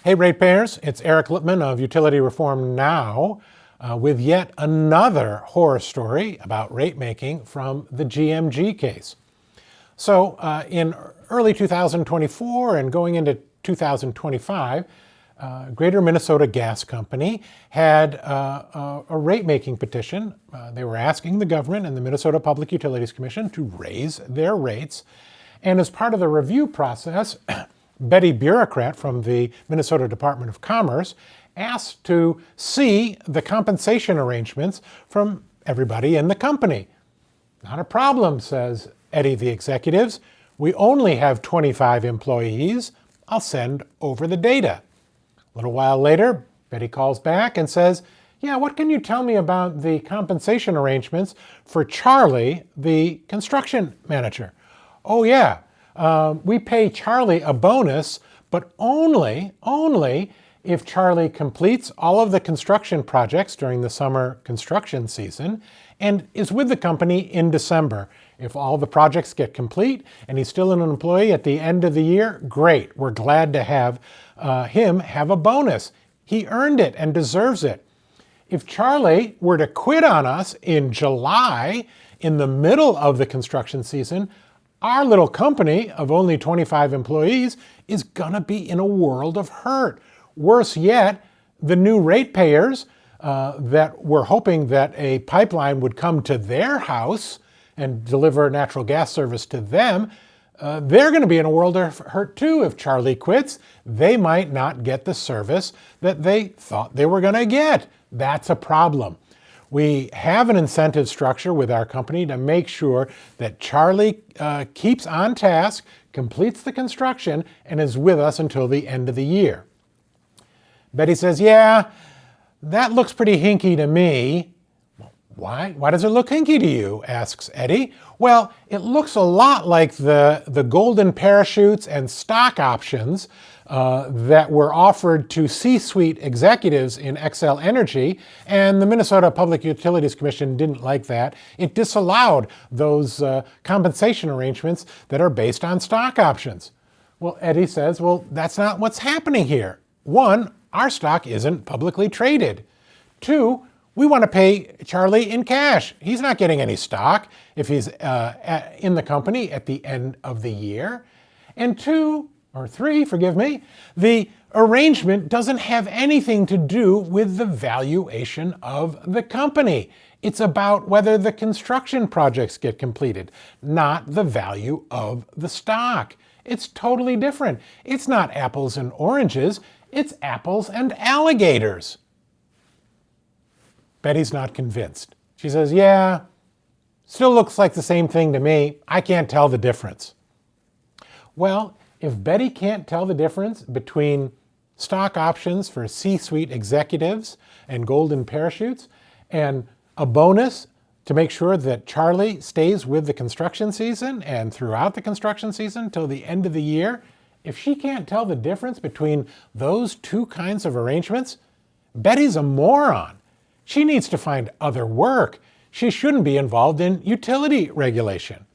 Hey ratepayers, it's Eric Lippman of Utility Reform Now with yet another horror story about rate making from the GMG case. So in early 2024 and going into 2025, Greater Minnesota Gas Company had a rate-making petition. They were asking the government and the Minnesota Public Utilities Commission to raise their rates. And as part of the review process, Betty Bureaucrat from the Minnesota Department of Commerce asked to see the compensation arrangements from everybody in the company. Not a problem, says Eddie the executives. We only have 25 employees. I'll send over the data. A little while later, Betty calls back and says, yeah, what can you tell me about the compensation arrangements for Charlie, the construction manager? Oh yeah, we pay Charlie a bonus, but only if Charlie completes all of the construction projects during the summer construction season and is with the company in December. If all the projects get complete and he's still an employee at the end of the year, great. We're glad to have him have a bonus. He earned it and deserves it. If Charlie were to quit on us in July, in the middle of the construction season, our little company of only 25 employees is gonna be in a world of hurt. Worse yet, the new ratepayers that were hoping that a pipeline would come to their house and deliver natural gas service to them, they're going to be in a world of hurt too. If Charlie quits, they might not get the service that they thought they were going to get. That's a problem. We have an incentive structure with our company to make sure that Charlie keeps on task, completes the construction, and is with us until the end of the year. Betty says, yeah, that looks pretty hinky to me. Why? Why does it look hinky to you? Asks Eddie. Well, it looks a lot like the golden parachutes and stock options that were offered to C-suite executives in Xcel Energy, and the Minnesota Public Utilities Commission didn't like that. It disallowed those compensation arrangements that are based on stock options. Well, Eddie says, well, that's not what's happening here. One, our stock isn't publicly traded. Two, we want to pay Charlie in cash. He's not getting any stock if he's in the company at the end of the year. And three, the arrangement doesn't have anything to do with the valuation of the company. It's about whether the construction projects get completed, not the value of the stock. It's totally different. It's not apples and oranges. It's apples and alligators. Betty's not convinced. She says, yeah, still looks like the same thing to me. I can't tell the difference. Well, if Betty can't tell the difference between stock options for C-suite executives and golden parachutes and a bonus to make sure that Charlie stays with the construction season and throughout the construction season till the end of the year, if she can't tell the difference between those two kinds of arrangements, Betty's a moron. She needs to find other work. She shouldn't be involved in utility regulation.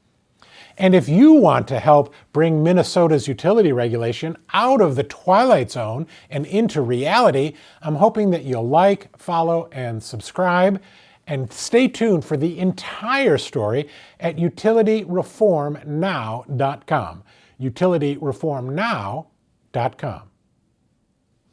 And if you want to help bring Minnesota's utility regulation out of the twilight zone and into reality, I'm hoping that you'll like, follow, and subscribe. And stay tuned for the entire story at utilityreformnow.com. utilityreformnow.com.